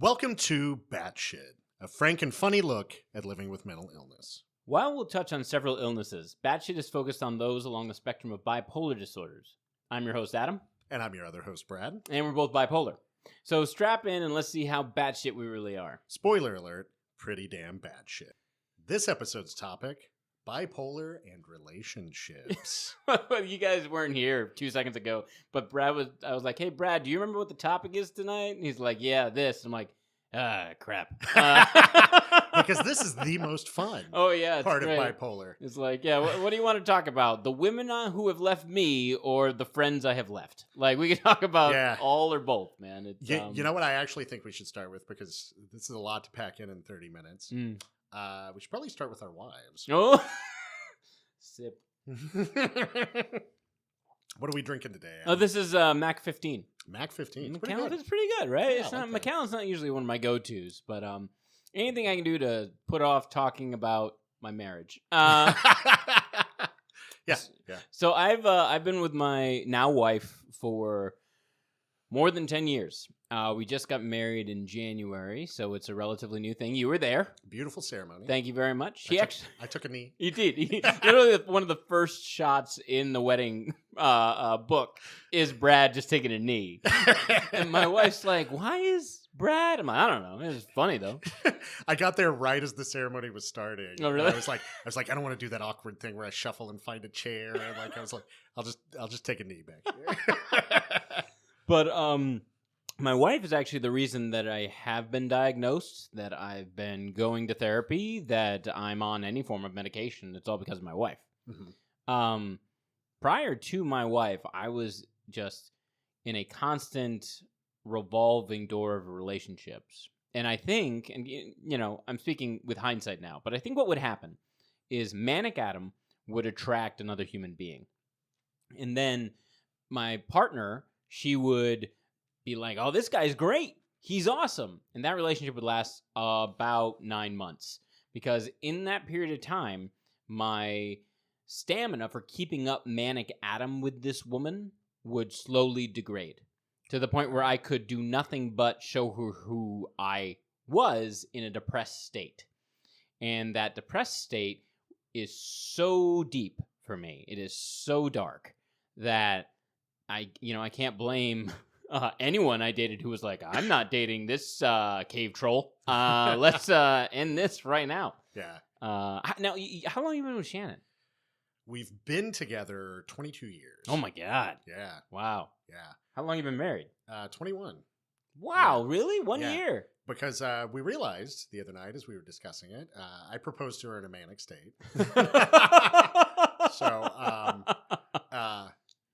Welcome to Batshit, a frank and funny look at living with mental illness. While we'll touch on several illnesses, Batshit is focused on those along the spectrum of bipolar disorders. I'm your host, Adam. And I'm your other host, Brad. And we're both bipolar. So strap in and let's see how batshit we really are. Spoiler alert, pretty damn batshit. This episode's topic, bipolar and relationships. You guys weren't here 2 seconds ago, but I was like, hey, Brad, do you remember what the topic is tonight? And he's like, yeah, this. I'm like, crap. Because this is the most fun part great. of bipolar. It's like, yeah, what do you want to talk about? The women who have left me or the friends I have left? Like, we can talk about all or both, man. It's, you know what I actually think we should start with, because this is a lot to pack in 30 minutes. We should probably start with our wives. Oh, sip. What are we drinking today? Oh, this is Mac 15. Mac 15. It's pretty good, right? Yeah, It's not okay. Macallan's not usually one of my go-tos, but anything I can do to put off talking about my marriage. Yeah. So I've been with my now wife for more than 10 years. We just got married in January, so it's a relatively new thing. You were there. Beautiful ceremony. Thank you very much. I took a knee. You did. Literally, one of the first shots in the wedding book is Brad just taking a knee. And my wife's like, why is Brad? I'm like, I don't know. It was funny, though. I got there right as the ceremony was starting. Oh, really? I was like, I don't want to do that awkward thing where I shuffle and find a chair. And I was like, I'll just take a knee back here. But my wife is actually the reason that I have been diagnosed, that I've been going to therapy, that I'm on any form of medication. It's all because of my wife. Mm-hmm. Prior to my wife, I was just in a constant revolving door of relationships. And I think, and you know, I'm speaking with hindsight now, but I think what would happen is manic Adam would attract another human being. And then my partner, she would be like, oh, this guy's great. He's awesome. And that relationship would last about 9 months. Because in that period of time, my stamina for keeping up manic Adam with this woman would slowly degrade to the point where I could do nothing but show her who I was in a depressed state. And that depressed state is so deep for me. It is so dark that I can't blame anyone I dated who was like, I'm not dating this cave troll. Let's end this right now. Yeah. Now, how long have you been with Shannon? We've been together 22 years. Oh, my God. Yeah. Wow. Yeah. How long have you been married? 21. Wow, Yeah. really? 1 Yeah. year? Because we realized the other night as we were discussing it, I proposed to her in a manic state.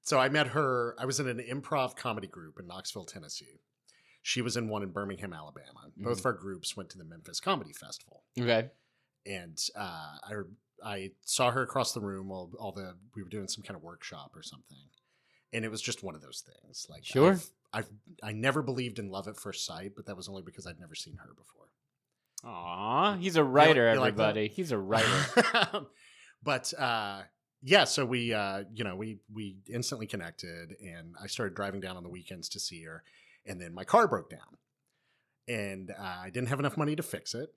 So I met her. I was in an improv comedy group in Knoxville, Tennessee. She was in one in Birmingham, Alabama. Mm-hmm. Both of our groups went to the Memphis Comedy Festival. Okay. And I saw her across the room while we were doing some kind of workshop or something. And it was just one of those things. Like, sure. I never believed in love at first sight, but that was only because I'd never seen her before. Aw, he's a writer, you like everybody. He's a writer. But yeah, so we instantly connected, and I started driving down on the weekends to see her, and then my car broke down, and I didn't have enough money to fix it.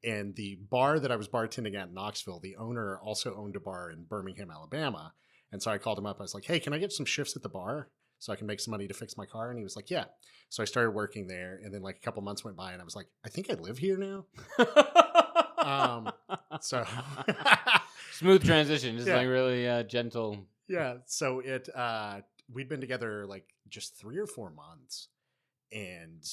And the bar that I was bartending at in Knoxville, the owner also owned a bar in Birmingham, Alabama. And so I called him up. I was like, hey, can I get some shifts at the bar so I can make some money to fix my car? And he was like, yeah. So I started working there. And then like a couple months went by and I was like, I think I live here now. So smooth transition. Just like really gentle. Yeah. So we'd been together like just 3 or 4 months. And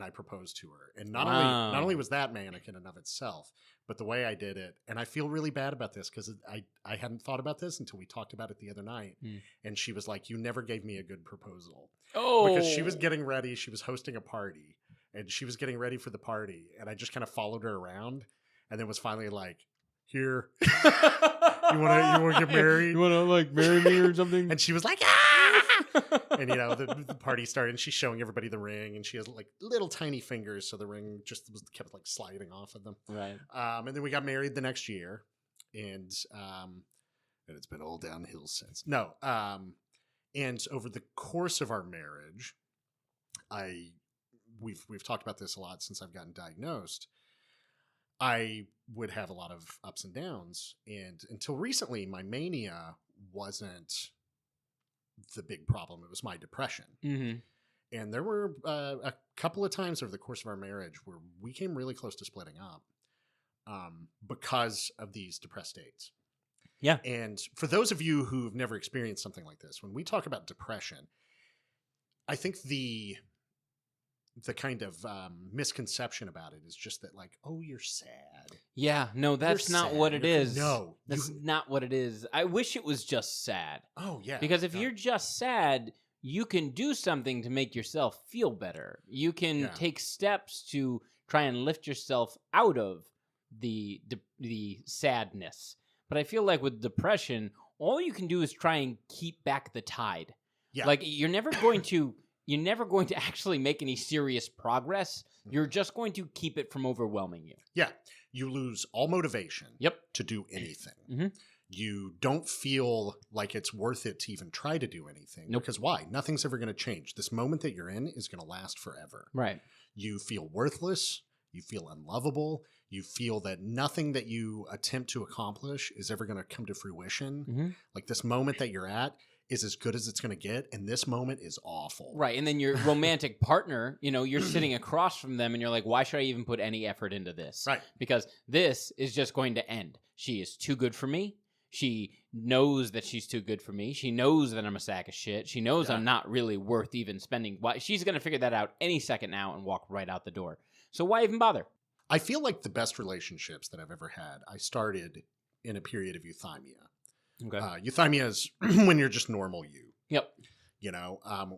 I proposed to her. And not only was that manic in and of itself, but the way I did it, and I feel really bad about this because I hadn't thought about this until we talked about it the other night. And she was like, you never gave me a good proposal. Oh. Because she was getting ready. She was hosting a party. And she was getting ready for the party. And I just kind of followed her around. And then was finally like, here. You want to get married? You want to like marry me or something? And she was like, ah! And you know, the party started, and she's showing everybody the ring, and she has like little tiny fingers, so the ring just kept like sliding off of them. Right. And then we got married the next year, and it's been all downhill since. No. And over the course of our marriage, I we've talked about this a lot since I've gotten diagnosed. I would have a lot of ups and downs, and until recently, my mania wasn't the big problem. It was my depression. Mm-hmm. And there were a couple of times over the course of our marriage where we came really close to splitting up because of these depressed states. Yeah. And for those of you who've never experienced something like this, when we talk about depression, I think the kind of misconception about it is just that, like, oh, you're sad. Yeah, no, that's not what it is. No. That's not what it is. I wish it was just sad. Oh, yeah. Because if you're just sad, you can do something to make yourself feel better. You can take steps to try and lift yourself out of the sadness. But I feel like with depression, all you can do is try and keep back the tide. Yeah. Like, you're never going to actually make any serious progress. You're just going to keep it from overwhelming you. Yeah. You lose all motivation to do anything. Mm-hmm. You don't feel like it's worth it to even try to do anything. Nope. Because why? Nothing's ever going to change. This moment that you're in is going to last forever. Right. You feel worthless. You feel unlovable. You feel that nothing that you attempt to accomplish is ever going to come to fruition. Mm-hmm. Like, this moment that you're at is as good as it's going to get, and this moment is awful. Right, and then your romantic partner, you're sitting across from them, and you're like, why should I even put any effort into this? Right. Because this is just going to end. She is too good for me. She knows that she's too good for me. She knows that I'm a sack of shit. She knows I'm not really worth even spending. She's going to figure that out any second now and walk right out the door. So why even bother? I feel like the best relationships that I've ever had, I started in a period of euthymia. Okay. Euthymia is when you're just normal you. Yep.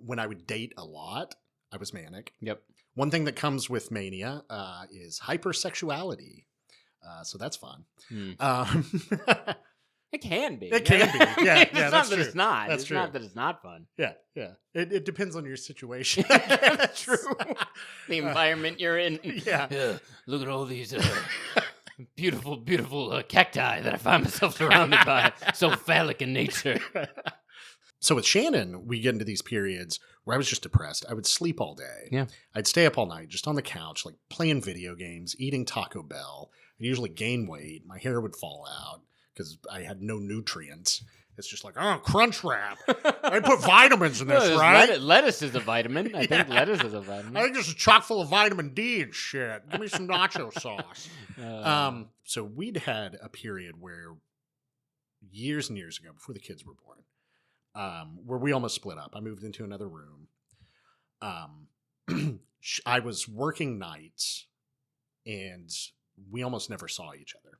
When I would date a lot, I was manic. Yep. One thing that comes with mania is hypersexuality. So that's fun. It can be. It can be. Yeah, it's not that's that true. it's not. That's it's true. not that it's not fun. Yeah. It depends on your situation. That's true. The environment you're in. Yeah. Look at all these beautiful, beautiful cacti that I find myself surrounded by. So phallic in nature. So with Shannon, we get into these periods where I was just depressed. I would sleep all day. Yeah. I'd stay up all night just on the couch, like playing video games, eating Taco Bell. I'd usually gain weight. My hair would fall out because I had no nutrients. It's just like, oh, crunch wrap. I put vitamins in this, right? Lettuce is a vitamin. I think lettuce is a vitamin. I think this is chock full of vitamin D and shit. Give me some nacho sauce. So we'd had a period where years and years ago, before the kids were born, where we almost split up. I moved into another room. I was working nights, and we almost never saw each other.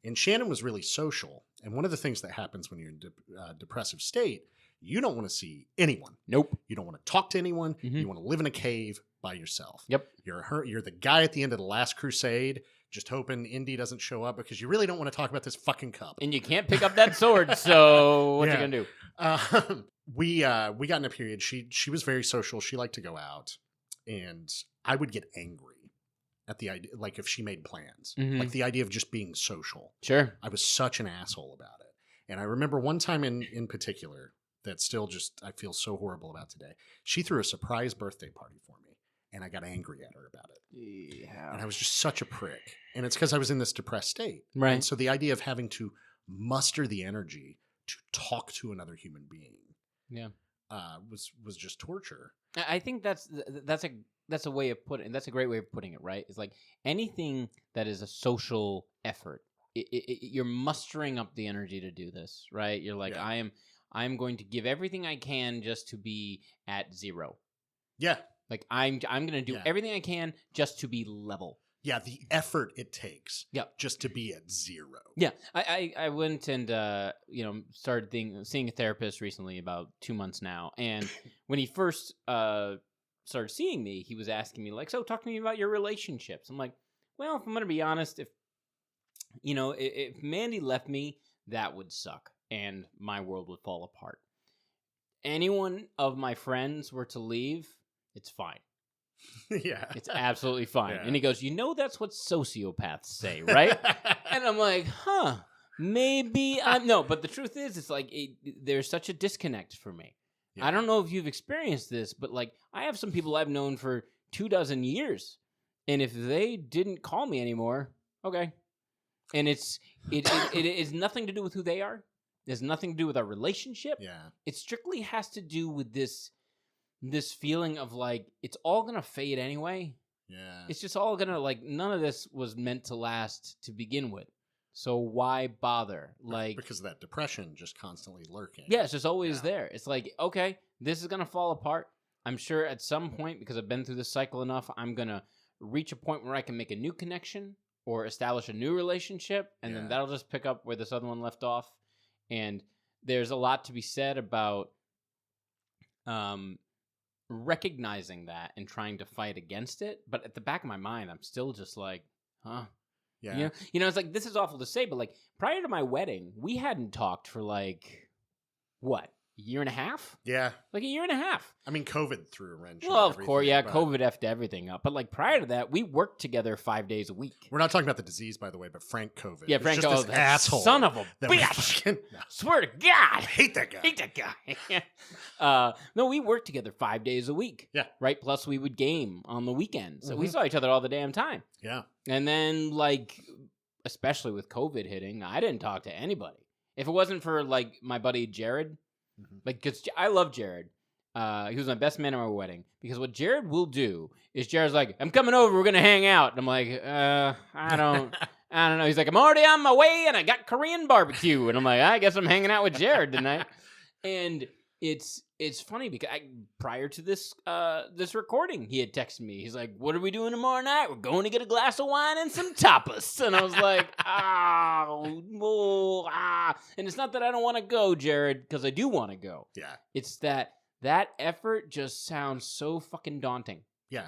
And Shannon was really social. And one of the things that happens when you're in a depressive state, you don't want to see anyone. Nope. You don't want to talk to anyone. Mm-hmm. You want to live in a cave by yourself. Yep. You're the guy at the end of the last crusade, just hoping Indy doesn't show up because you really don't want to talk about this fucking cup. And you can't pick up that sword, so what you gonna do? We got in a period. She was very social. She liked to go out, and I would get angry at the idea, like if she made plans, like the idea of just being social. Sure. I was such an asshole about it. And I remember one time in particular that still just, I feel so horrible about today. She threw a surprise birthday party for me, and I got angry at her about it. Yeah. And I was just such a prick. And it's because I was in this depressed state. Right. And so the idea of having to muster the energy to talk to another human being was just torture. I think that's a way of putting. That's a great way of putting it. Right? It's like anything that is a social effort. You're mustering up the energy to do this. Right? You're like, I'm going to give everything I can just to be at zero. Yeah. Like I'm going to do everything I can just to be level. Yeah, the effort it takes just to be at zero. Yeah, I went and started seeing a therapist recently, about 2 months now. And when he first started seeing me, he was asking me like, "So, talk to me about your relationships." I'm like, "Well, if I'm going to be honest, if Mandy left me, that would suck, and my world would fall apart. Anyone of my friends were to leave, it's fine." Yeah. It's absolutely fine. Yeah. And he goes, that's what sociopaths say, right? And I'm like, maybe I'm... No, but the truth is, it's like, there's such a disconnect for me. Yeah. I don't know if you've experienced this, but like, I have some people I've known for 24 years. And if they didn't call me anymore, okay. And it is nothing to do with who they are. It has nothing to do with our relationship. Yeah. It strictly has to do with this feeling of like, it's all going to fade anyway. Yeah. It's just all going to, like, none of this was meant to last to begin with. So why bother? Like, because of that depression just constantly lurking. Yeah, it's just always there. It's like, okay, this is going to fall apart. I'm sure at some point, because I've been through this cycle enough, I'm going to reach a point where I can make a new connection or establish a new relationship, and then that'll just pick up where this other one left off. And there's a lot to be said about recognizing that and trying to fight against it. But at the back of my mind, I'm still just like, huh? Yeah. You know, it's like, this is awful to say, but like prior to my wedding, we hadn't talked for like, what, a year and a half? Yeah. Like a year and a half. I mean, COVID threw a wrench. Well, of course, yeah, COVID effed everything up. But like prior to that, we worked together 5 days a week. We're not talking about the disease, by the way, but Frank COVID. Yeah, Frank COVID. This asshole. Son of a bitch. Swear to God. I hate that guy. Hate that guy. No, we worked together 5 days a week. Yeah. Right? Plus we would game on the weekends. So we saw each other all the damn time. Yeah. And then, like, especially with COVID hitting, I didn't talk to anybody. If it wasn't for, like, my buddy Jared, like, because I love Jared. He was my best man at my wedding. Because what Jared will do is Jared's like, I'm coming over, we're going to hang out. And I'm like, I don't know. He's like, I'm already on my way and I got Korean barbecue. And I'm like, I guess I'm hanging out with Jared tonight. And it's funny because prior to this this recording, he had texted me. He's like, what are we doing tomorrow night? We're going to get a glass of wine and some tapas. And I was like, And it's not that I don't want to go, Jared, because I do want to go. Yeah. It's that effort just sounds so fucking daunting. Yeah.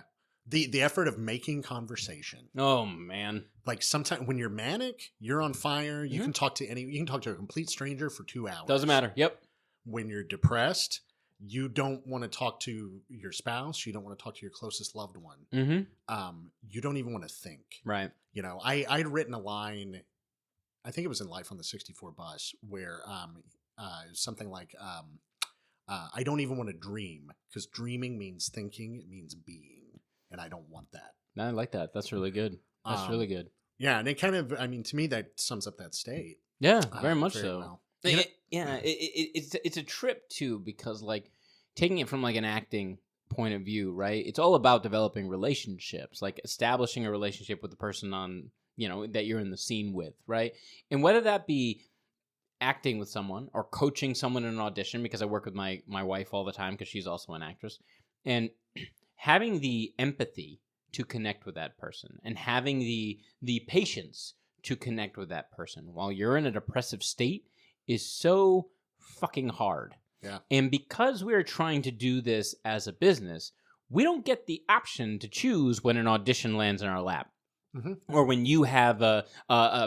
The effort of making conversation. Oh, man. Like sometimes when you're manic, you're on fire. You can talk to a complete stranger for 2 hours. Doesn't matter. Yep. When you're depressed, you don't want to talk to your spouse. You don't want to talk to your closest loved one. You don't even want to think. Right. You know, I'd written a line, I think it was in Life on the 64 bus, where something like, I don't even want to dream, because dreaming means thinking. It means being. And I don't want that. I like that. That's really good. That's really good. Yeah. And it kind of, I mean, to me, that sums up that state. Yeah, very much so. Well. It's a trip too, because like taking it from like an acting point of view, right? It's all about developing relationships, like establishing a relationship with the person on, you know, that you're in the scene with, right? And whether that be acting with someone or coaching someone in an audition, because I work with my wife all the time because she's also an actress, and having the empathy to connect with that person and having the patience to connect with that person while you're in a depressive state is so fucking hard. Yeah. And because we're trying to do this as a business, we don't get the option to choose when an audition lands in our lap. Or when you have a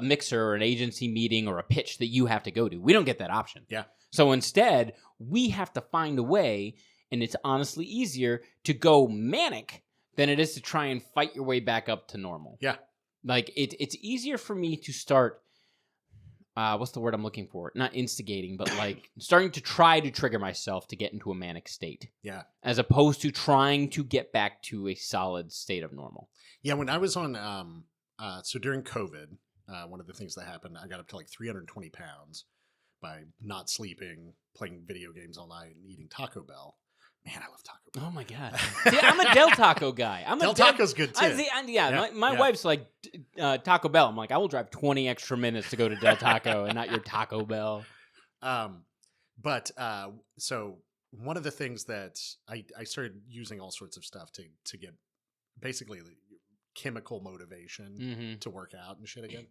mixer or an agency meeting or a pitch that you have to go to. We don't get that option. Yeah. So instead, we have to find a way, and it's honestly easier to go manic than it is to try and fight your way back up to normal. Yeah. Like, it's easier for me to start, what's the word I'm looking for? Not instigating, but like starting to try to trigger myself to get into a manic state. Yeah. As opposed to trying to get back to a solid state of normal. Yeah, when I was on, so during COVID, one of the things that happened, I got up to like 320 pounds by not sleeping, playing video games all night, and eating Taco Bell. Man, I love Taco Bell. Oh my God. See, I'm a Del Taco guy. Del Taco's good too. My wife's like, Taco Bell. I'm like, I will drive 20 extra minutes to go to Del Taco and not your Taco Bell. So one of the things that I started using all sorts of stuff to get basically chemical motivation to work out and shit again.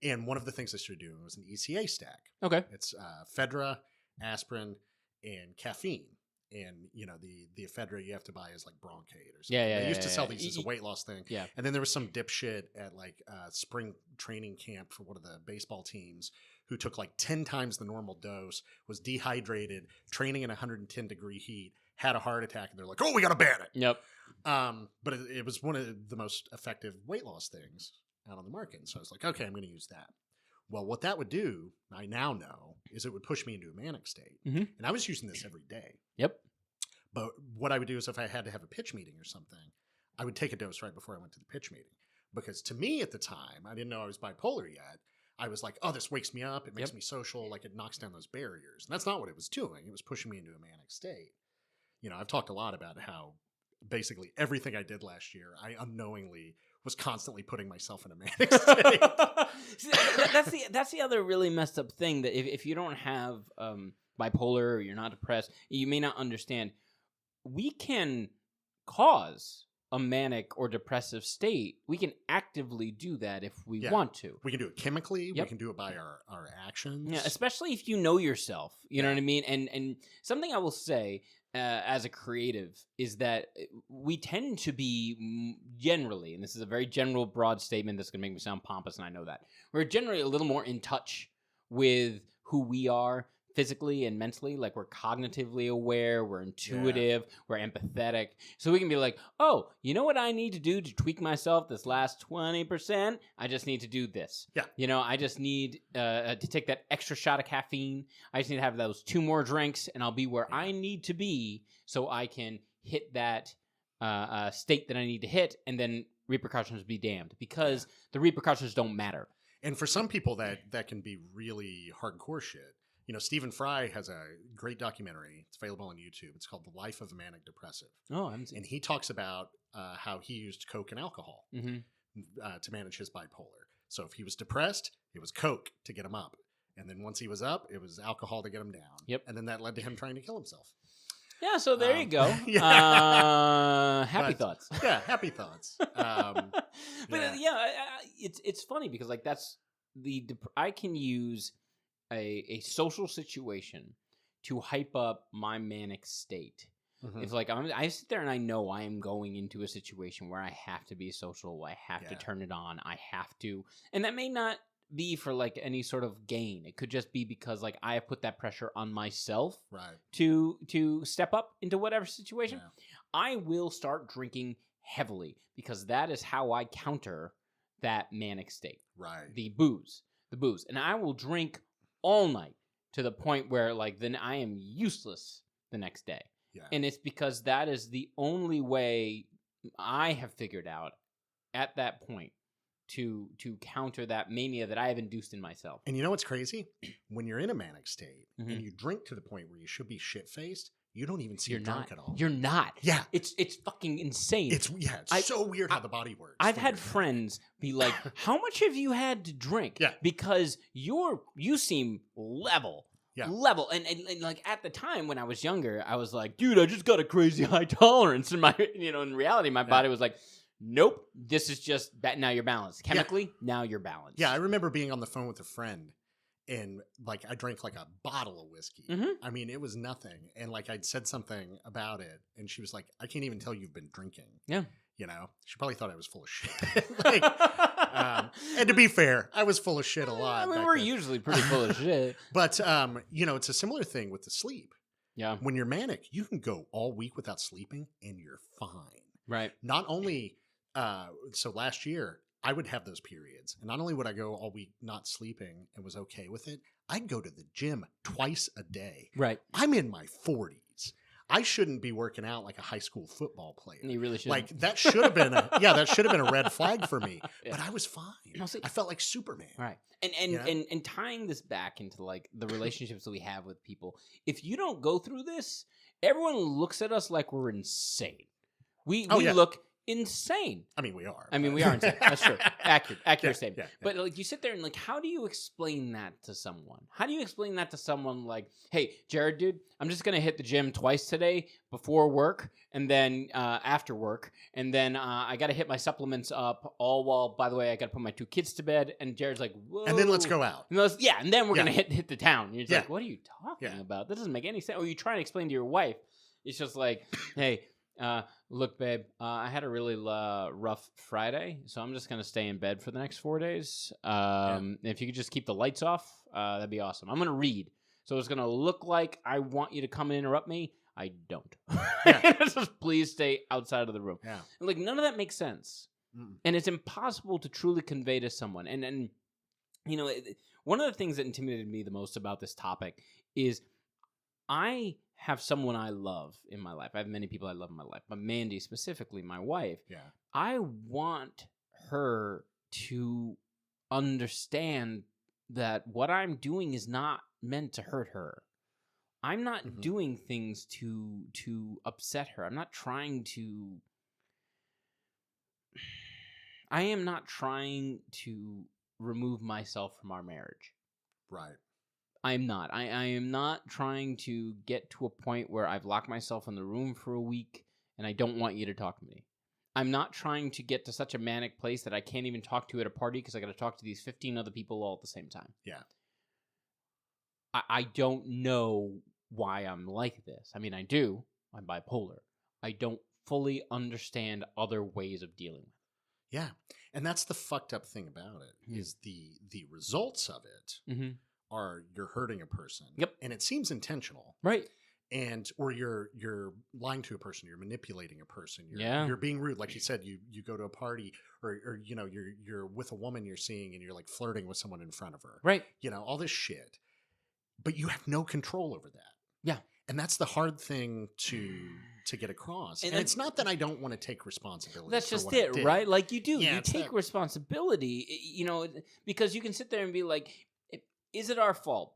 And one of the things I started doing was an ECA stack. Okay. It's ephedra, aspirin, and caffeine. And, you know, the ephedra you have to buy is like Bronchate or something. They used to sell these as a weight loss thing. Yeah. And then there was some dipshit at like spring training camp for one of the baseball teams who took like 10 times the normal dose, was dehydrated, training in 110-degree heat, had a heart attack, and they're like, oh, we got to ban it. Yep. But it was one of the most effective weight loss things out on the market. So I was like, okay, I'm going to use that. Well, what that would do, I now know, is it would push me into a manic state. And I was using this every day. Yep. But what I would do is if I had to have a pitch meeting or something, I would take a dose right before I went to the pitch meeting. Because to me at the time, I didn't know I was bipolar yet. I was like, oh, this wakes me up. It makes me social. Like, it knocks down those barriers. And that's not what it was doing. It was pushing me into a manic state. You know, I've talked a lot about how basically everything I did last year, I unknowingly was constantly putting myself in a manic state. See, that's the other really messed up thing, that if you don't have bipolar or you're not depressed, you may not understand. We can cause a manic or depressive state. We can actively do that if we want to. We can do it chemically. We can do it by our actions. Yeah, especially if you know yourself. You know what I mean? And something I will say as a creative is that we tend to be generally, and this is a very general, broad statement that's going to make me sound pompous, and I know that, we're generally a little more in touch with who we are physically and mentally. Like, we're cognitively aware, we're intuitive, we're empathetic. So we can be like, oh, you know what I need to do to tweak myself this last 20%? I just need to do this. Yeah. You know, I just need to take that extra shot of caffeine. I just need to have those 2 more drinks, and I'll be where I need to be so I can hit that state that I need to hit, and then repercussions be damned, because the repercussions don't matter. And for some people, that can be really hardcore shit. You know, Stephen Fry has a great documentary. It's available on YouTube. It's called The Life of a Manic Depressive. Oh, I haven't seen it. And he talks about how he used Coke and alcohol to manage his bipolar. So if he was depressed, it was Coke to get him up. And then once he was up, it was alcohol to get him down. Yep. And then that led to him trying to kill himself. Yeah, so there you go. Happy thoughts. Yeah, happy thoughts. It's funny because, like, that's I can use a social situation to hype up my manic state. If, like, I sit there and I know I am going into a situation where I have to be social, I have to turn it on, I have to, and that may not be for, like, any sort of gain. It could just be because, like, I have put that pressure on myself to step up into whatever situation. I will start drinking heavily because that is how I counter that manic state. The booze. And I will drink all night to the point where, like, then I am useless the next day. And it's because that is the only way I have figured out at that point to counter that mania that I have induced in myself. And you know what's crazy? When you're in a manic state and you drink to the point where you should be shit-faced, you don't even seem drunk at all. You're not. Yeah. It's fucking insane. It's so weird how the body works. I've had friends be like, how much have you had to drink? Yeah. Because you seem level. Yeah. Level. And like, at the time when I was younger, I was like, dude, I just got a crazy high tolerance. And in reality, my body was like, nope, this is just that. Now you're balanced. Chemically, now you're balanced. Yeah. I remember being on the phone with a friend. And, like, I drank, like, a bottle of whiskey. I mean, it was nothing. And, like, I'd said something about it. And she was like, I can't even tell you've been drinking. Yeah. You know? She probably thought I was full of shit. And to be fair, I was full of shit a lot. I mean, we're usually pretty full of shit. But, you know, it's a similar thing with the sleep. Yeah. When you're manic, you can go all week without sleeping and you're fine. Right. Not only, so last year, I would have those periods. And not only would I go all week not sleeping and was okay with it, I'd go to the gym twice a day. Right. I'm in my 40s. I shouldn't be working out like a high school football player. You really should. Like, that should have been a red flag for me. But I was fine. I felt like Superman. Right. And tying this back into, like, the relationships that we have with people, if you don't go through this, everyone looks at us like we're insane. We look insane. I mean, we are. We are insane. That's true. Accurate statement. Yeah. But, like, you sit there and, like, how do you explain that to someone? How do you explain that to someone like, hey, Jared, dude, I'm just going to hit the gym twice today before work and then after work. And then I got to hit my supplements up all while, by the way, I got to put my 2 kids to bed. And Jared's like, whoa. And then let's go out. And then we're going to hit the town. And you're just like, what are you talking about? That doesn't make any sense. Or you try to explain to your wife. It's just like, hey, look, babe, I had a really rough Friday, so I'm just going to stay in bed for the next 4 days. If you could just keep the lights off, that'd be awesome. I'm going to read. So it's going to look like I want you to come and interrupt me. I don't. Just please stay outside of the room. Yeah. And, like, none of that makes sense. And it's impossible to truly convey to someone. And you know, one of the things that intimidated me the most about this topic is I have someone I love in my life. I have many people I love in my life, but Mandy specifically, my wife, I want her to understand that what I'm doing is not meant to hurt her. I'm not doing things to upset her. I am not trying to remove myself from our marriage. Right. I'm not. I am not trying to get to a point where I've locked myself in the room for a week and I don't want you to talk to me. I'm not trying to get to such a manic place that I can't even talk to you at a party because I got to talk to these 15 other people all at the same time. Yeah. I don't know why I'm like this. I mean, I do. I'm bipolar. I don't fully understand other ways of dealing with it. Yeah. And that's the fucked up thing about it is the results of it are you're hurting a person. Yep. And it seems intentional. Right. And or you're lying to a person, you're manipulating a person, you're being rude, like you said. You go to a party, or you know you're with a woman you're seeing, and you're like flirting with someone in front of her, right? You know, all this shit, but you have no control over that. Yeah, and that's the hard thing to get across. And it's not that I don't want to take responsibility. That's just it, right? Like you do, you take responsibility, you know, because you can sit there and be like, "Is it our fault?"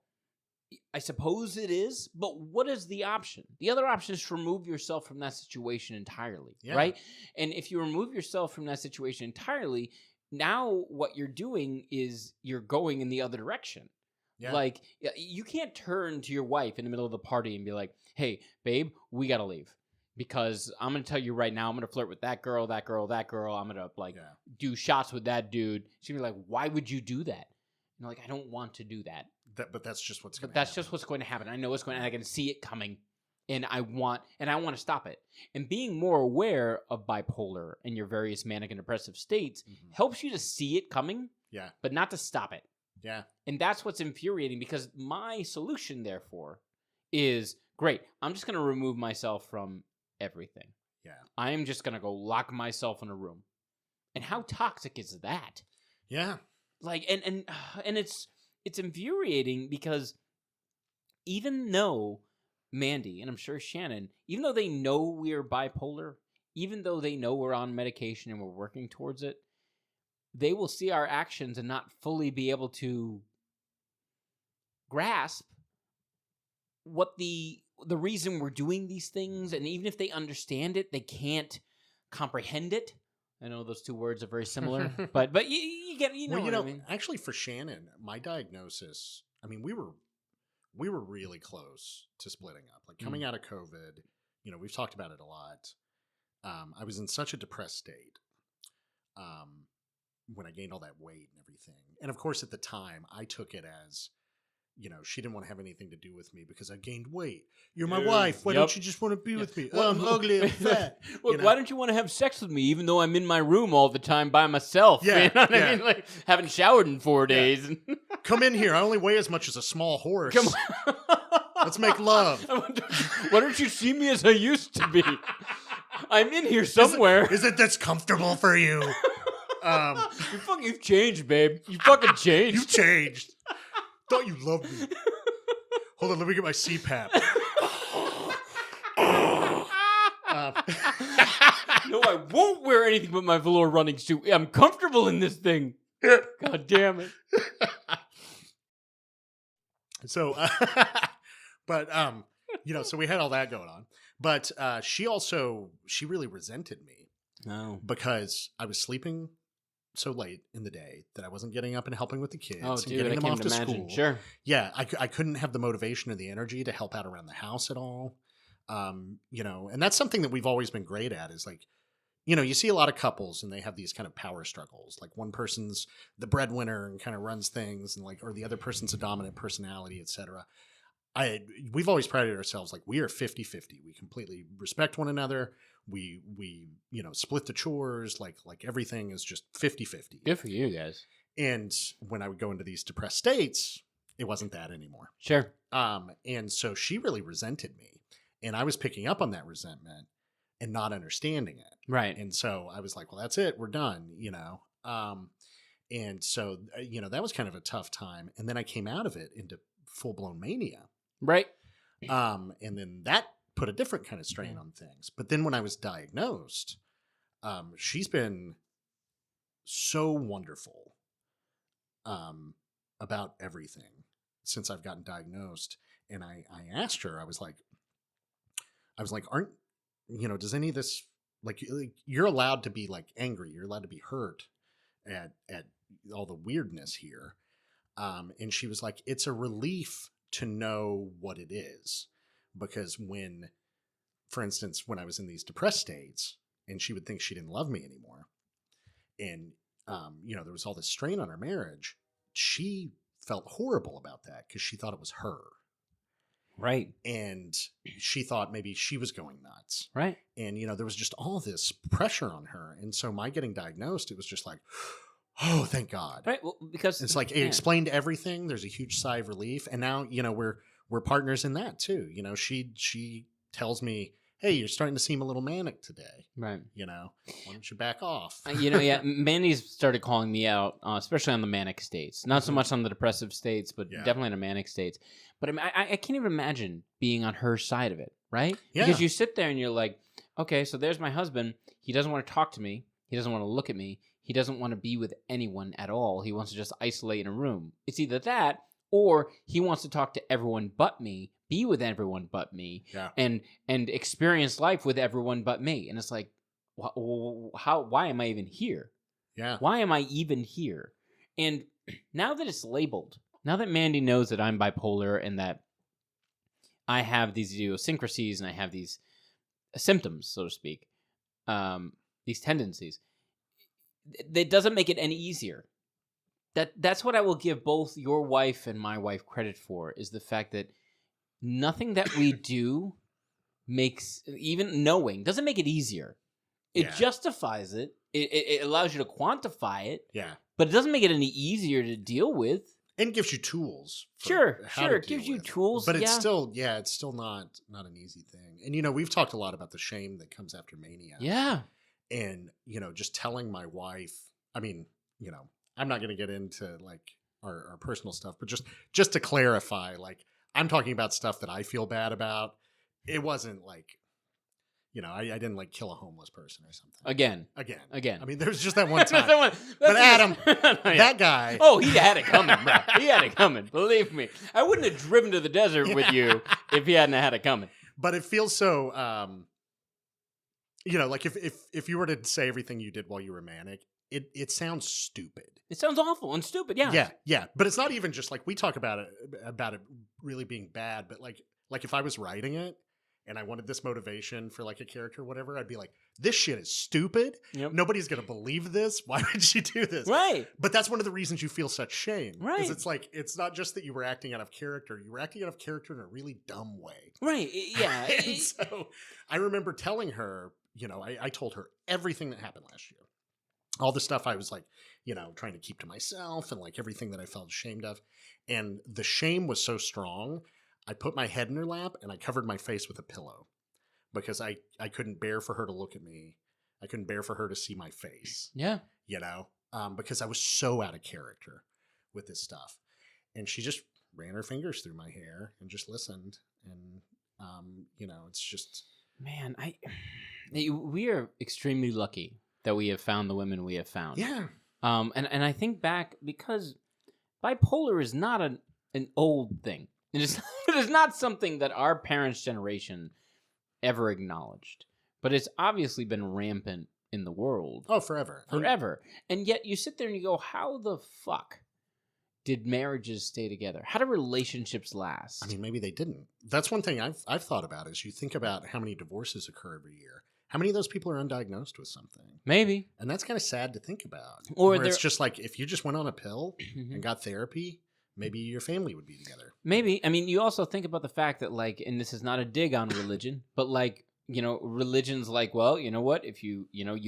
I suppose it is, but what is the option? The other option is to remove yourself from that situation entirely, right? And if you remove yourself from that situation entirely, now what you're doing is you're going in the other direction. Yeah. Like, you can't turn to your wife in the middle of the party and be like, "Hey, babe, we got to leave. Because I'm going to tell you right now, I'm going to flirt with that girl. I'm going to do shots with that dude." She'd be like, "Why would you do that?" And like, "I don't want to do that." But that's just what's going to happen. That's just what's going to happen. I know what's going to happen. I can see it coming. And I want to stop it. And being more aware of bipolar and your various manic and depressive states helps you to see it coming, but not to stop it. Yeah. And that's what's infuriating, because my solution, therefore, is great. I'm just going to remove myself from everything. Yeah. I am just going to go lock myself in a room. And how toxic is that? Yeah. Like, and it's infuriating, because even though Mandy, and I'm sure Shannon, even though they know we're bipolar, even though they know we're on medication and we're working towards it, they will see our actions and not fully be able to grasp what the reason we're doing these things. And even if they understand it, they can't comprehend it. I know those two words are very similar, but you get, you know, what I mean? Actually, for Shannon, my diagnosis, I mean, we were really close to splitting up. Like, coming out of COVID, you know, we've talked about it a lot. I was in such a depressed state when I gained all that weight and everything. And of course, at the time, I took it as, you know, she didn't want to have anything to do with me because I gained weight. You're my wife. Why don't you just want to be with me? Well, I'm ugly and fat. Well, why don't you want to have sex with me, even though I'm in my room all the time by myself? Yeah, you know what I mean? Like, haven't showered in 4 days. Come in here. I only weigh as much as a small horse. Come on. Let's make love. Why don't you see me as I used to be? I'm in here somewhere. Is it this comfortable for you? You've changed, babe. You fucking changed. You've changed. Thought you loved me. Hold on, let me get my CPAP. No, I won't wear anything but my velour running suit. I'm comfortable in this thing. God damn it. So, but, you know, so we had all that going on. But she really resented me. Oh. Because I was sleeping so late in the day that I wasn't getting up and helping with the kids and getting them off to school. Sure. Yeah, I couldn't have the motivation or the energy to help out around the house at all. You know, and that's something that we've always been great at, is like, you know, you see a lot of couples and they have these kind of power struggles. Like, one person's the breadwinner and kind of runs things, and like, or the other person's a dominant personality, etc. We've always prided ourselves, like, we are 50-50. We completely respect one another. We you know, split the chores, like everything is just 50-50. Good for you guys. And when I would go into these depressed states, it wasn't that anymore. Sure. And so she really resented me, and I was picking up on that resentment and not understanding it. Right. And so I was like, well, that's it. We're done, you know? And so, you know, that was kind of a tough time. And then I came out of it into full blown mania. Right. And then that put a different kind of strain on things. But then when I was diagnosed, she's been so wonderful about everything since I've gotten diagnosed. And I asked her, I was like, aren't, does any of this, like you're allowed to be like angry, you're allowed to be hurt at all the weirdness here. And she was like, it's a relief to know what it is. Because for instance, when I was in these depressed states and she would think she didn't love me anymore. And, there was all this strain on our marriage. She felt horrible about that because she thought it was her. Right. And she thought maybe she was going nuts. Right. And, there was just all this pressure on her. And so my getting diagnosed, it was just like, oh, thank God. Right. Well, because it's like it explained everything. There's a huge sigh of relief. And now, we're partners in that too. She tells me, hey, you're starting to seem a little manic today. Right. Why don't you back off? Mandy's started calling me out, especially on the manic states. Not so much on the depressive states, but definitely on the manic states. But I can't even imagine being on her side of it, right? Yeah. Because you sit there and you're like, okay, so there's my husband. He doesn't want to talk to me. He doesn't want to look at me. He doesn't want to be with anyone at all. He wants to just isolate in a room. It's either that or he wants to talk to everyone but me, be with everyone but me, and experience life with everyone but me. And it's like, why am I even here? Yeah. Why am I even here? And now that it's labeled, now that Mandy knows that I'm bipolar and that I have these idiosyncrasies and I have these symptoms, so to speak, these tendencies, that doesn't make it any easier. That's what I will give both your wife and my wife credit for, is the fact that nothing that we do makes, even knowing, doesn't make it easier. It justifies it. It allows you to quantify it. Yeah. But it doesn't make it any easier to deal with. And gives you tools. Sure. It gives you tools. But it's still not an easy thing. And, we've talked a lot about the shame that comes after mania. Yeah. And, just telling my wife, I'm not going to get into like our personal stuff, but just to clarify, like I'm talking about stuff that I feel bad about. It wasn't like, I didn't like kill a homeless person or something. Again. I mean, there's just that one time. But Adam, that guy. Oh, he had it coming, bro. He had it coming. Believe me. I wouldn't have driven to the desert with you if he hadn't had it coming. But it feels so, like if you were to say everything you did while you were manic, it sounds stupid. It sounds awful and stupid, yeah. Yeah. But it's not even just like we talk about it really being bad, but like if I was writing it and I wanted this motivation for like a character or whatever, I'd be like, this shit is stupid. Yep. Nobody's going to believe this. Why would you do this? Right. But that's one of the reasons you feel such shame. Right. Because it's like, it's not just that you were acting out of character. You were acting out of character in a really dumb way. Right. Yeah. And so I remember telling her, I told her everything that happened last year. All the stuff I was like, trying to keep to myself and like everything that I felt ashamed of. And the shame was so strong, I put my head in her lap and I covered my face with a pillow because I couldn't bear for her to look at me. I couldn't bear for her to see my face. Yeah. Because I was so out of character with this stuff. And she just ran her fingers through my hair and just listened. And, it's just... Man, we are extremely lucky that we have found the women we have found. Yeah. And I think back, because bipolar is not an old thing. It is not something that our parents' generation ever acknowledged. But it's obviously been rampant in the world. Oh, forever. And yet you sit there and you go, how the fuck did marriages stay together? How do relationships last? I mean, maybe they didn't. That's one thing I've thought about is you think about how many divorces occur every year. How many of those people are undiagnosed with something? Maybe. And that's kind of sad to think about. Or it's just like, if you just went on a pill and got therapy, maybe your family would be together. Maybe. I mean, you also think about the fact that, like, and this is not a dig on religion, but like, religion's like, well, you know what? If you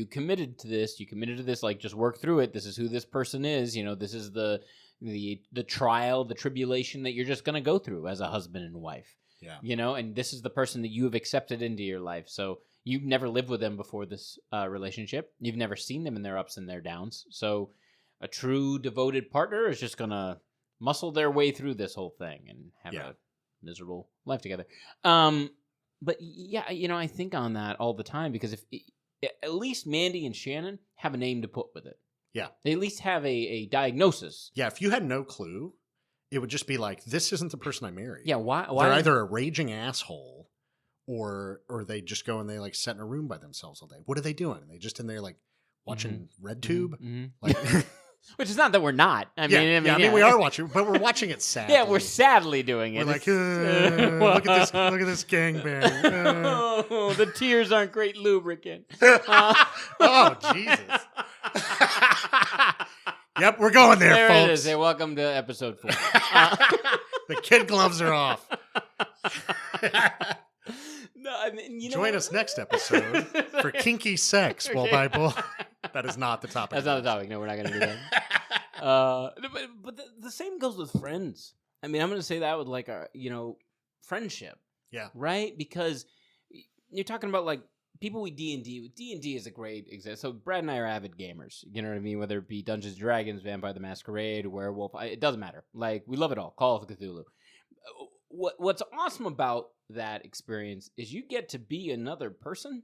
committed to this, like, just work through it. This is who this person is. This is the trial, the tribulation that you're just going to go through as a husband and wife. Yeah. And this is the person that you have accepted into your life. So you've never lived with them before this relationship. You've never seen them in their ups and their downs. So a true devoted partner is just going to muscle their way through this whole thing and have a miserable life together. But yeah, I think on that all the time because if at least Mandy and Shannon have a name to put with it. Yeah. They at least have a diagnosis. Yeah, if you had no clue, it would just be like, this isn't the person I married. Yeah, why? They're either a raging asshole or they just go and they like sit in a room by themselves all day. What are they doing? Are they just in there like watching RedTube? Like, which is not that we're not. I mean, we are watching, but we're watching it sadly. Yeah, we're sadly doing it. We're like, look at this gangbang. Oh, the tears aren't great lubricant. Oh, Jesus. Yep, we're going there, folks. There it is. Hey, welcome to episode 4. The kid gloves are off. No, I mean, Join us next episode for kinky sex while BiPolar. That is not the topic. That's not the topic. No, we're not going to do that. But the same goes with friends. I mean, I'm going to say that with like our, friendship. Yeah. Right? Because you're talking about like people we D&D. D&D is a great example. So Brad and I are avid gamers. You know what I mean? Whether it be Dungeons & Dragons, Vampire the Masquerade, Werewolf, it doesn't matter. Like, we love it all. Call of Cthulhu. What's awesome about that experience is you get to be another person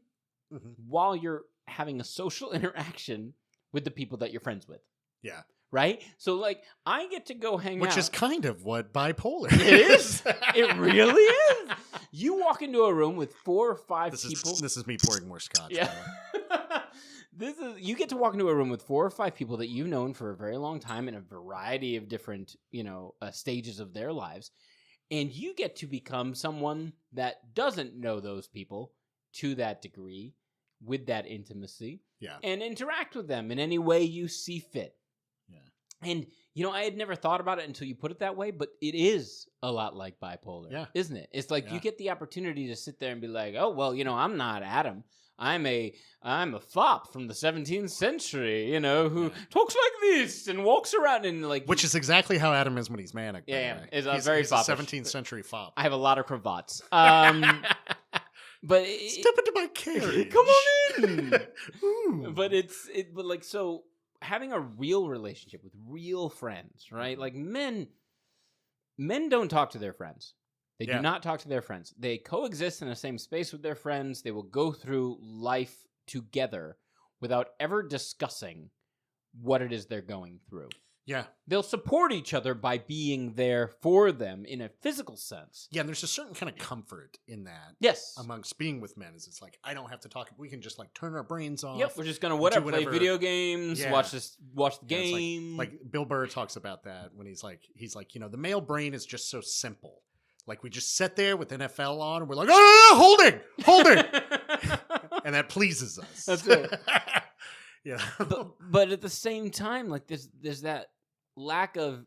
while you're having a social interaction with the people that you're friends with. Yeah. Right? So, like, I get to go hang out. Which is kind of what BiPolar is. It is. It really is. You walk into a room with 4 or 5 people. This is me pouring more scotch. Yeah. You get to walk into a room with 4 or 5 people that you've known for a very long time in a variety of different, stages of their lives. And you get to become someone that doesn't know those people to that degree, with that intimacy, and interact with them in any way you see fit. Yeah. And, I had never thought about it until you put it that way, but it is a lot like BiPolar, isn't it? It's like you get the opportunity to sit there and be like, oh, well, I'm not Adam. I'm a fop from the 17th century, who talks like this and walks around and like... Which is exactly how Adam is when he's manic. Yeah. He's very foppish. 17th century fop. I have a lot of cravats. But step into my carriage. Come on in. But like, so having a real relationship with real friends, right? Like men don't talk to their friends. They do not talk to their friends. They coexist in the same space with their friends. They will go through life together without ever discussing what it is they're going through. Yeah. They'll support each other by being there for them in a physical sense. Yeah, and there's a certain kind of comfort in that. Yes. Amongst being with men, is it's like, I don't have to talk. We can just like turn our brains off. Yep, we're just going to play video games, watch the game. Like Bill Burr talks about that when he's like, the male brain is just so simple. Like, we just sit there with NFL on, and we're like, oh, holding. And that pleases us. That's it. Yeah. But at the same time, like, there's that lack of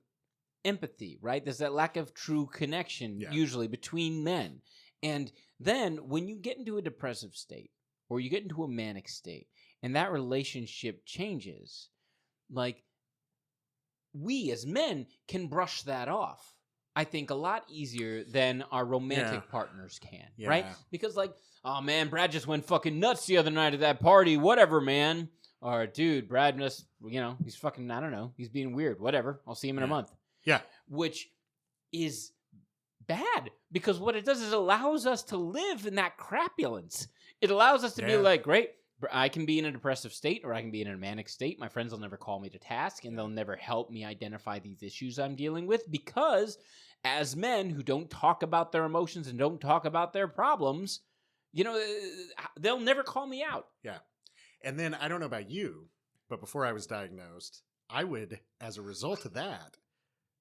empathy, right? There's that lack of true connection, usually, between men. And then, when you get into a depressive state, or you get into a manic state, and that relationship changes, like, we as men can brush that off. I think a lot easier than our romantic partners can, right? Because like, oh man, Brad just went fucking nuts the other night at that party, whatever, man. Or dude, Brad just, he's fucking, I don't know, he's being weird, whatever. I'll see him in a month. Yeah. Which is bad because what it does is it allows us to live in that crapulence. It allows us to be like, great, I can be in a depressive state or I can be in a manic state. My friends will never call me to task and they'll never help me identify these issues I'm dealing with because as men who don't talk about their emotions and don't talk about their problems, they'll never call me out. Yeah. And then I don't know about you, but before I was diagnosed, I would, as a result of that,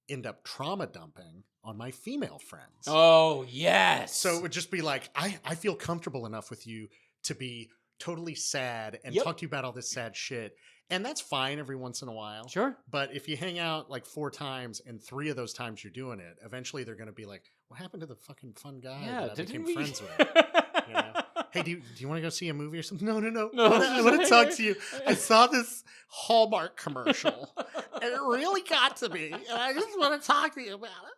end up trauma dumping on my female friends. Oh, yes. So it would just be like, I feel comfortable enough with you to be totally sad and talk to you about all this sad shit. And that's fine every once in a while. Sure. But if you hang out like 4 times and 3 of those times you're doing it, eventually they're going to be like, what happened to the fucking fun guy that I became friends with? Hey, do you want to go see a movie or something? No. I want to talk to you. I saw this Hallmark commercial and it really got to me. And I just want to talk to you about it.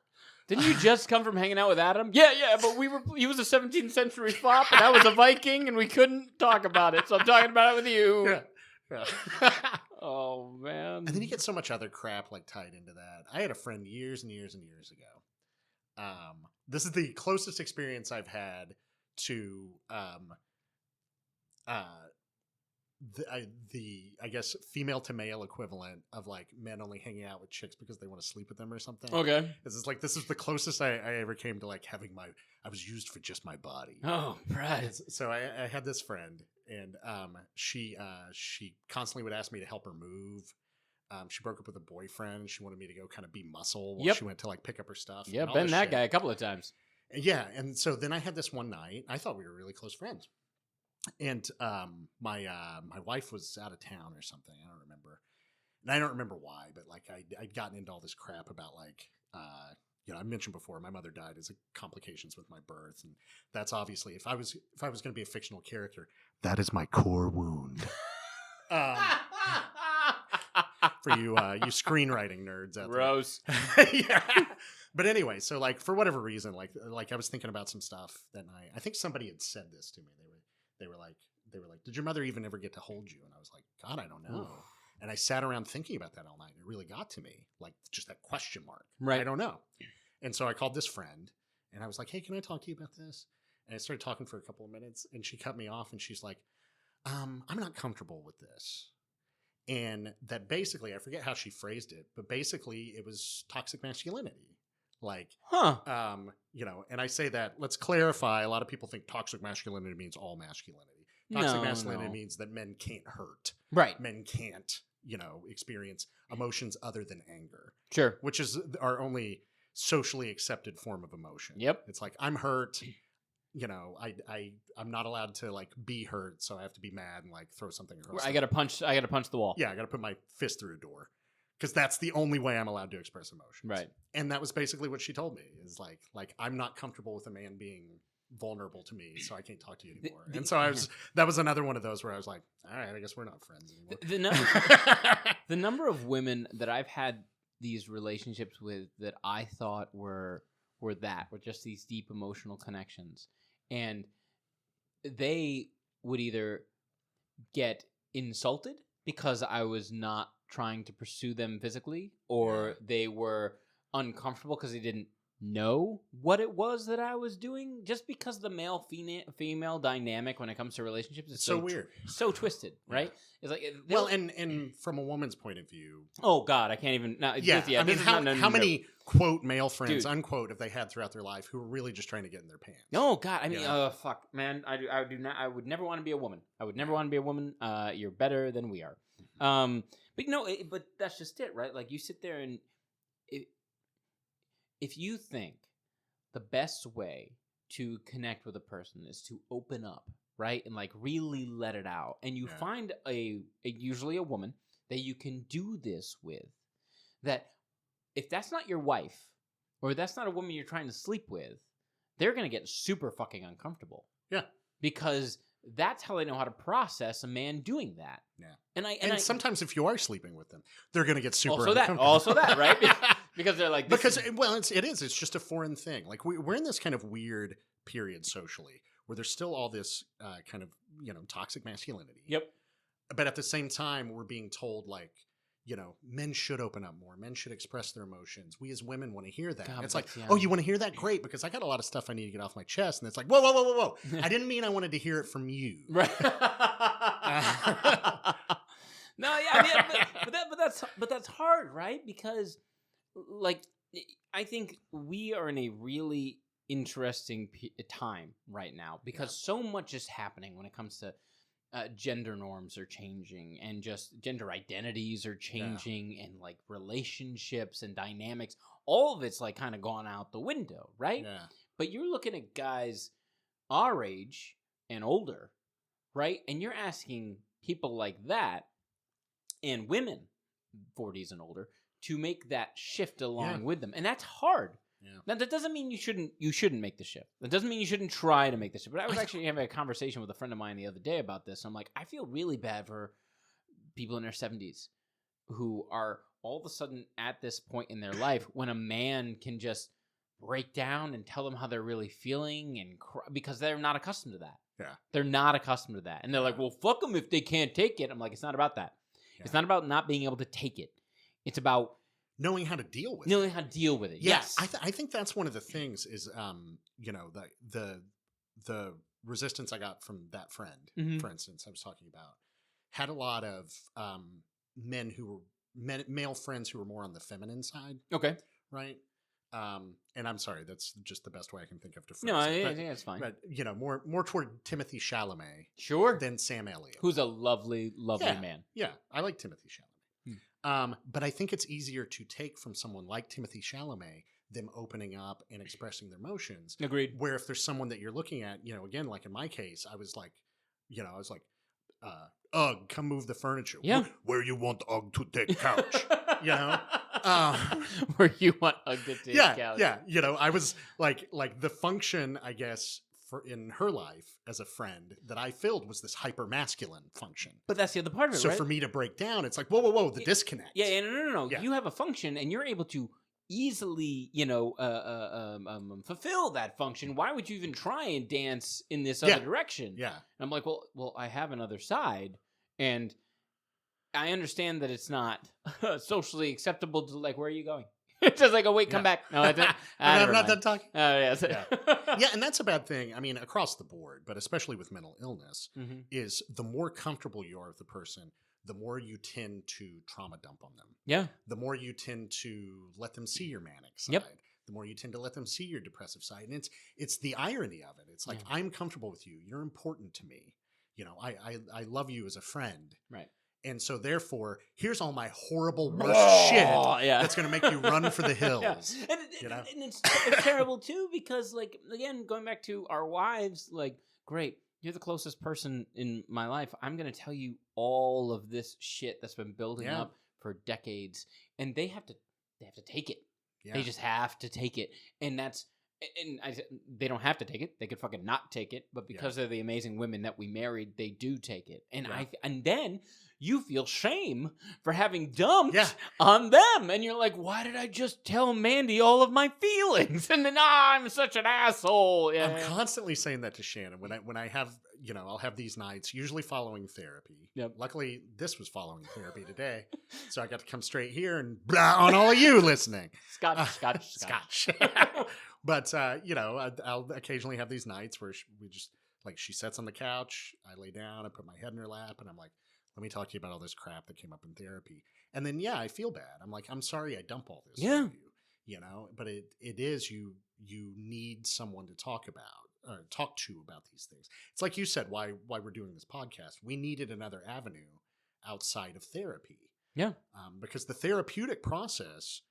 Didn't you just come from hanging out with Adam? Yeah, but he was a 17th century fop and I was a Viking and we couldn't talk about it. So I'm talking about it with you. Yeah. Oh, man. And then you get so much other crap like tied into that. I had a friend years and years and years ago this is the closest experience I've had to I guess female to male equivalent of like men only hanging out with chicks because they want to sleep with them or something. Okay. This is the closest I ever came to like having I was used for just my body. Oh, right. So I had this friend, and she constantly would ask me to help her move. She broke up with a boyfriend. She wanted me to go kind of be muscle while she went to like pick up her stuff. Yeah, been that guy a couple of times. Yeah, and so then I had this one night. I thought we were really close friends. And my wife was out of town or something. I don't remember, and I don't remember why. But like I'd gotten into all this crap about like I mentioned before my mother died as complications with my birth, and that's obviously if I was going to be a fictional character, that is my core wound. For you screenwriting nerds out there. Gross. Yeah. But anyway, so like for whatever reason, like I was thinking about some stuff that night. I think somebody had said this to me. They were like, did your mother even ever get to hold you? And I was like, God, I don't know. Oof. And I sat around thinking about that all night. It really got to me, like just that question mark. Right. I don't know. And so I called this friend, and I was like, hey, can I talk to you about this? And I started talking for a couple of minutes, and she cut me off, and she's like, I'm not comfortable with this. And that basically, I forget how she phrased it, but basically it was toxic masculinity. Like, and I say that, let's clarify. A lot of people think toxic masculinity means all masculinity. Toxic masculinity means that men can't hurt. Right. Men can't, experience emotions other than anger. Sure. Which is our only socially accepted form of emotion. Yep. It's like, I'm hurt. I'm not allowed to like be hurt, so I have to be mad and like throw something across. I gotta punch the wall. Yeah, I gotta put my fist through a door. Because that's the only way I'm allowed to express emotions. Right. And that was basically what she told me, is like I'm not comfortable with a man being vulnerable to me, so I can't talk to you anymore. And so that was another one of those where I was like, all right, I guess we're not friends anymore. The number of women that I've had these relationships with that I thought were just these deep emotional connections. And they would either get insulted because I was not trying to pursue them physically, or they were uncomfortable because they didn't know what it was that I was doing, just because the male female dynamic when it comes to relationships is so weird, so twisted, right? It's like, well, and from a woman's point of view, oh God, I can't even. How many quote male friends unquote have they had throughout their life who were really just trying to get in their pants? Oh God, I mean, fuck, man, I would never want to be a woman. I would never want to be a woman. You're better than we are. But but that's just it, right? Like you sit there and if you think the best way to connect with a person is to open up, right? And like really let it out. And you find usually a woman that you can do this with, that if that's not your wife or that's not a woman you're trying to sleep with, they're going to get super fucking uncomfortable. Yeah. Because that's how they know how to process a man doing that. Yeah. And sometimes if you are sleeping with them, they're going to get super uncomfortable. Also that, right? Because they're like... It's just a foreign thing. Like we're in this kind of weird period socially where there's still all this kind of, toxic masculinity. Yep. But at the same time, we're being told like, men should open up more. Men should express their emotions. We as women want to hear that. God, it's like, oh, you want to hear that? Great, because I got a lot of stuff I need to get off my chest. And it's like, whoa. I didn't mean I wanted to hear it from you. Right. No, yeah, but that's hard, right? Because, like, I think we are in a really interesting time right now because so much is happening when it comes to gender norms are changing and just gender identities are changing and like relationships and dynamics. All of it's like kind of gone out the window, right? Yeah. But you're looking at guys our age and older, right? And you're asking people like that and women 40s and older to make that shift along with them. And that's hard. Yeah. Now, that doesn't mean you shouldn't make the shift. That doesn't mean you shouldn't try to make the shift. But I was actually having a conversation with a friend of mine the other day about this. I'm like, I feel really bad for people in their 70s who are all of a sudden at this point in their life when a man can just break down and tell them how they're really feeling and cry, because they're not accustomed to that. Yeah. They're not accustomed to that. And they're like, well, fuck them if they can't take it. I'm like, it's not about that. Yeah. It's not about not being able to take it. It's about knowing how to deal with knowing it. how to deal with it. Yeah, Yes. I think that's one of the things is, the resistance I got from that friend, for instance, I was talking about, had a lot of male friends who were more on the feminine side. Okay. Right. And I'm sorry, that's just the best way I can think of to phrase No, it. I think that's fine. But more toward Timothy Chalamet, Sure, than Sam Elliott, who's a lovely man. Yeah, I like Timothy Chalamet. But I think it's easier to take from someone like Timothy Chalamet them opening up and expressing their emotions. Agreed. Where if there's someone that you're looking at, again, like in my case, I was like, Ugg, come move the furniture. Yeah. Where you want Ugg to take couch, Where you want Ugg to take couch. Yeah. I was like the function, I guess, in her life as a friend that I filled was this hyper masculine function. But that's the other part of it, so right? for me to break down, it's like, whoa, the disconnect. Yeah, no. Yeah. You have a function and you're able to easily, fulfill that function. Why would you even try and dance in this other direction? Yeah. And I'm like, well, I have another side, and I understand that it's not socially acceptable to like, where are you going? It's just like, oh wait, come back. No, I'm not done talking. Oh yes. Yeah, and that's a bad thing. I mean, across the board, but especially with mental illness, is the more comfortable you are with the person, the more you tend to trauma dump on them. Yeah. The more you tend to let them see your manic side. Yep. The more you tend to let them see your depressive side. And it's the irony of it. It's like, I'm comfortable with you. You're important to me. I love you as a friend. Right. And so therefore, here's all my horrible worst shit that's going to make you run for the hills. Yeah. And it's terrible too, because like, again, going back to our wives, like, great, you're the closest person in my life. I'm going to tell you all of this shit that's been building up for decades, and they have to take it. Yeah. They just have to take it. And they don't have to take it. They could fucking not take it, but because they're the amazing women that we married, they do take it. And and then you feel shame for having dumped on them. And you're like, why did I just tell Mandy all of my feelings? And then, I'm such an asshole. Yeah. I'm constantly saying that to Shannon when I have, I'll have these nights, usually following therapy. Yep. Luckily, this was following therapy today. So I got to come straight here and blah on all of you listening. Scotch. But, I'll occasionally have these nights where she sits on the couch, I lay down, I put my head in her lap, and I'm like, let me talk to you about all this crap that came up in therapy. And then, I feel bad. I'm like, I'm sorry I dump all this on you, but it is, you need someone to talk to about these things. It's like you said, why we're doing this podcast. We needed another avenue outside of therapy. Yeah. Because the therapeutic process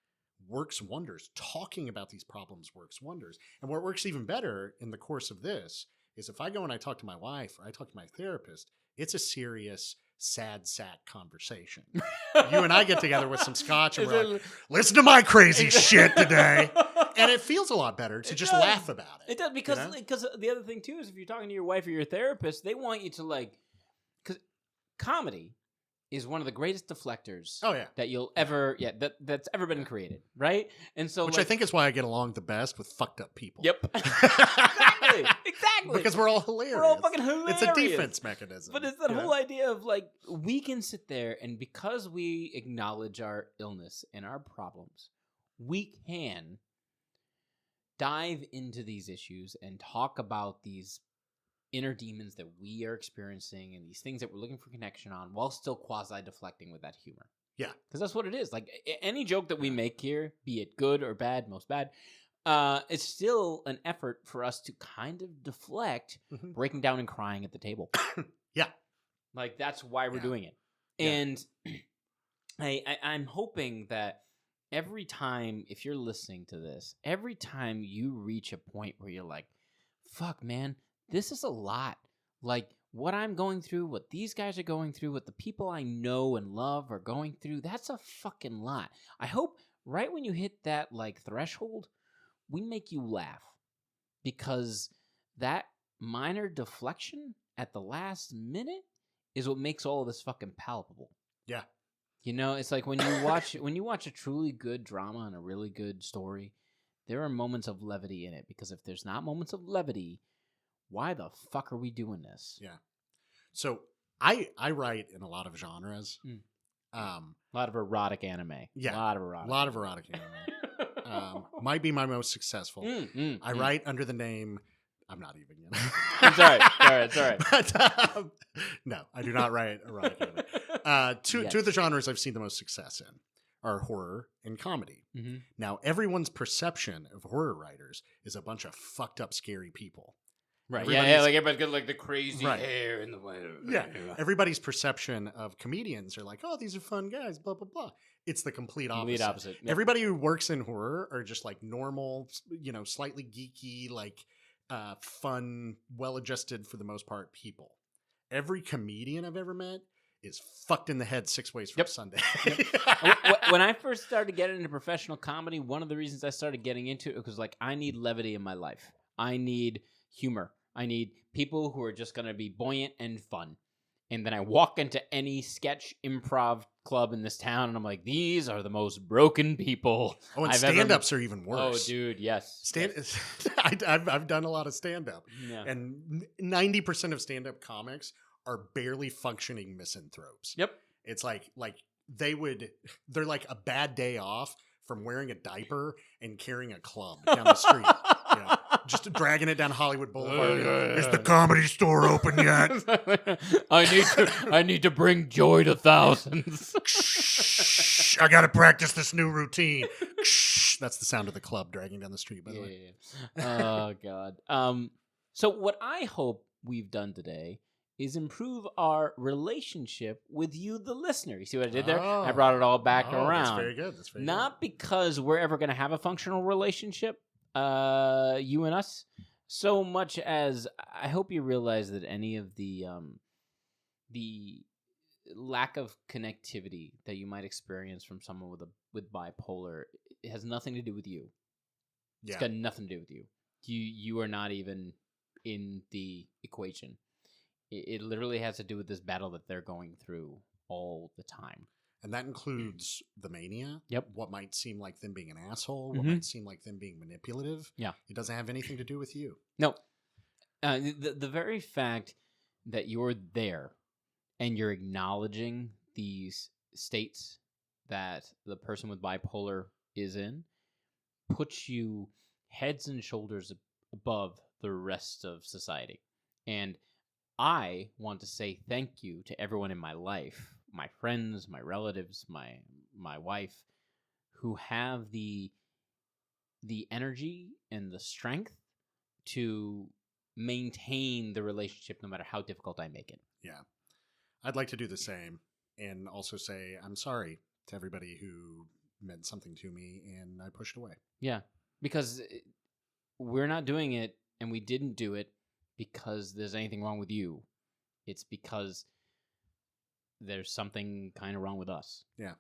works wonders. Talking about these problems works wonders. And what works even better in the course of this is if I go and I talk to my wife or I talk to my therapist, it's a serious, sad sack conversation. You and I get together with some scotch and we're like, listen to my crazy shit today. And it feels a lot better to just laugh about it. It does, because the other thing too is if you're talking to your wife or your therapist, they want you to because comedy is one of the greatest deflectors that you'll ever that's ever been created, right? And so which I think is why I get along the best with fucked up people. Yep. Exactly. Because we're all hilarious. We're all fucking hilarious. It's a defense mechanism. But it's that whole idea of we can sit there and because we acknowledge our illness and our problems, we can dive into these issues and talk about these inner demons that we are experiencing and these things that we're looking for connection on while still quasi-deflecting with that humor. Yeah. Because that's what it is. Like, any joke that we make here, be it good or bad, most bad, it's still an effort for us to kind of deflect breaking down and crying at the table. Yeah. Like, that's why we're doing it. Yeah. And I'm hoping that every time, if you're listening to this, every time you reach a point where you're like, fuck, man, this is a lot. Like, what I'm going through, what these guys are going through, what the people I know and love are going through, that's a fucking lot. I hope right when you hit that, threshold, we make you laugh. Because that minor deflection at the last minute is what makes all of this fucking palpable. Yeah. It's like when you watch a truly good drama and a really good story, there are moments of levity in it. Because if there's not moments of levity, why the fuck are we doing this? Yeah. So I write in a lot of genres. A lot of erotic anime. Yeah, a lot of erotic anime. Might be my most successful. I write under the name. I'm not even gonna. It's all right. But, no, I do not write erotic anime. Two of the genres I've seen the most success in are horror and comedy. Mm-hmm. Now, everyone's perception of horror writers is a bunch of fucked up, scary people. Right. Yeah. Like everybody's got like the crazy hair in the way. Yeah. Everybody's perception of comedians are like, oh, these are fun guys, blah, blah, blah. It's the complete opposite. Yep. Everybody who works in horror are just like normal, slightly geeky, like fun, well-adjusted for the most part people. Every comedian I've ever met is fucked in the head 6 ways from Sunday. When I first started getting into professional comedy, one of the reasons I started getting into it was like, I need levity in my life. I need humor. I need people who are just going to be buoyant and fun. And then I walk into any sketch improv club in this town, and I'm like, these are the most broken people. Oh, and stand-ups are even worse. Oh, dude, yes. I've done a lot of stand-up. Yeah. And 90% of stand-up comics are barely functioning misanthropes. Yep. It's like they're like a bad day off from wearing a diaper and carrying a club down the street. Just dragging it down Hollywood Boulevard. Is the Comedy Store open yet? I need to bring joy to thousands. I got to practice this new routine. That's the sound of the club dragging down the street, by the way. Oh, God. So what I hope we've done today is improve our relationship with you, the listener. You see what I did there? I brought it all back around. That's very good. Not because we're ever going to have a functional relationship, you and us, so much as I hope you realize that any of the lack of connectivity that you might experience from someone with bipolar, it has nothing to do with you. It's got nothing to do with you. You are not even in the equation. It literally has to do with this battle that they're going through all the time. And that includes the mania. Yep. What might seem like them being an asshole. What might seem like them being manipulative. Yeah. It doesn't have anything to do with you. No. The very fact that you're there and you're acknowledging these states that the person with bipolar is in puts you heads and shoulders above the rest of society. And I want to say thank you to everyone in my life, my friends, my relatives, my wife, who have the energy and the strength to maintain the relationship no matter how difficult I make it. Yeah. I'd like to do the same and also say I'm sorry to everybody who meant something to me and I pushed away. Yeah, because we're not doing it and we didn't do it because there's anything wrong with you. It's because there's something kind of wrong with us. Yeah.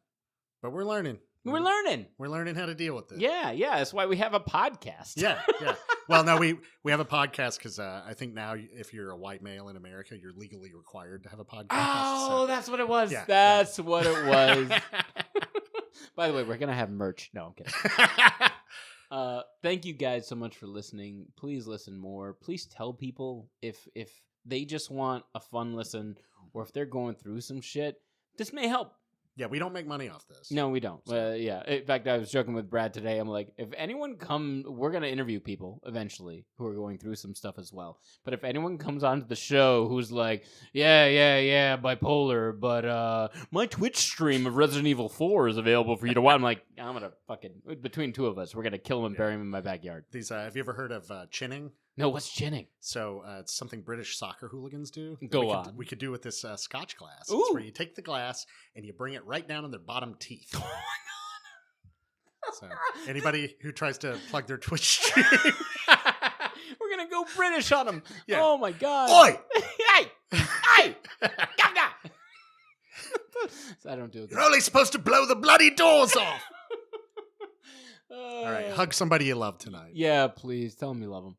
But we're learning. We're learning how to deal with this. Yeah. That's why we have a podcast. Yeah. Well, no, we have a podcast because I think now if you're a white male in America, you're legally required to have a podcast. Oh, that's what it was. Yeah, that's what it was. By the way, we're going to have merch. No, I'm kidding. Thank you guys so much for listening. Please listen more. Please tell people if they just want a fun listen or if they're going through some shit, this may help. Yeah, we don't make money off this. No, we don't. Yeah. In fact, I was joking with Brad today. I'm like, if anyone we're going to interview people eventually who are going through some stuff as well. But if anyone comes onto the show who's like, yeah, bipolar, but my Twitch stream of Resident Evil 4 is available for you to watch. I'm like, I'm going to fucking, between two of us, we're going to kill him and bury him in my backyard. These, have you ever heard of chinning? No, what's chinning? So it's something British soccer hooligans do. We could do with this Scotch glass. Ooh. It's where you take the glass and you bring it right down in their bottom teeth. Oh my God. So anybody who tries to plug their Twitch stream. We're going to go British on them. Yeah. Oh my God. Oi! Hey! Gaga! So I don't do it. You're only supposed to blow the bloody doors off. All right. Hug somebody you love tonight. Yeah, please. Tell them you love them.